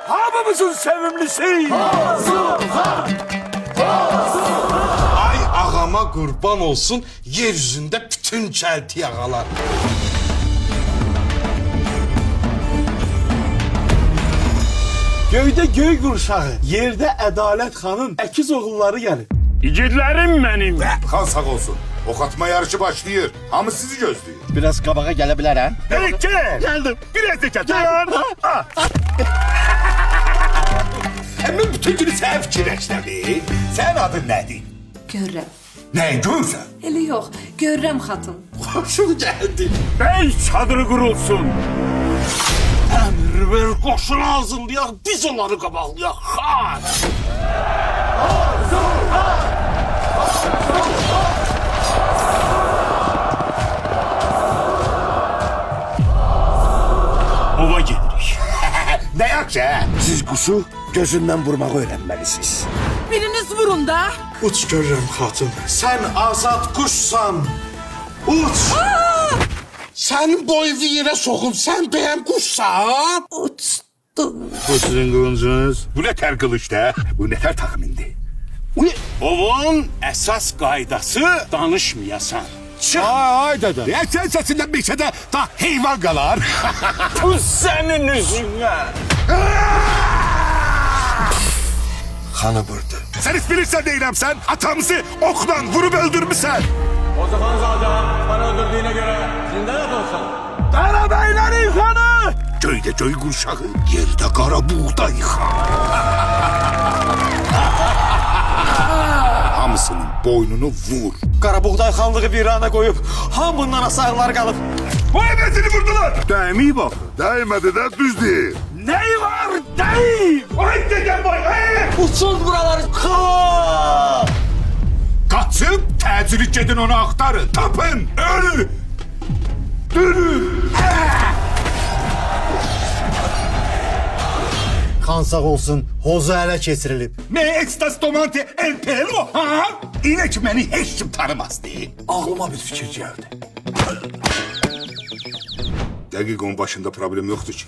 Hamımızın sevimlisi. Ay ağama kurban olsun yeryüzünde bütün çelti ağalar. Göydə göy qurşağı, yerdə Ədalət xanın əkiz oğulları gəlir. İgidlerim benim. Kan sağ olsun. Ok atma yarışı başlıyor. Hamı sizi gözlüyor. Biraz qabağa gələ bilərəm. Peki. Geldim. Biraz da çatır. Hemen bütün günü sen fikirləşdin. Sen adın nedir? Görürəm. Ne görürsen? Elə yox, görürəm xatun. Hoşum geldi. Bey çadırı kurulsun. Əmr ver, qoşun hazırlayaq, biz onları qabaqlayaq. Ha! Ova gelirik. Ne yakça ha? Siz quşu gözündən vurmağı öyrənməlisiniz. Biriniz vurun da. Uç görürüm hatun. Sen azad kuşsan. Uç. Sen boynu yere sokup sen beğen kuşsan. Uçdum. Bu sizin kılıncınız. Bu ne ter kılıçta? Bu ne ter takımindi? Ovun esas kaydası danışmayasan. Ay dede. Ya sen sesinden bir şeyde da heyvan kalar. Bu senin yüzüne. Kanı vurdu. Sen hiç bilirsen değilim sen. Atamızı oklan vurup öldürmüşsen. Qarabəylərin xanı! Köyde köy kurşağı, yerde kara buğday. Hamısının boynunu vur. Qarabuğday xanlığı virana qoyub, hamından asarlar qalıb. Bu evletini vurdular. Değmeyi bak. Değmedi de düz değil. Ney var değil. Ay dedem vay. Uçun buraları. Ha! Kaçıp təcili gedin onu aktarın. Tapın. Ölün. Dönün. Kan sağ olsun, hozu ələ keçirilib. Ne ekstas tomante el pelo ha? İnek beni hiç kim tanımazdı. Ağlıma bir fikir gəldi. Dəqiq onun başında problem yoktu ki.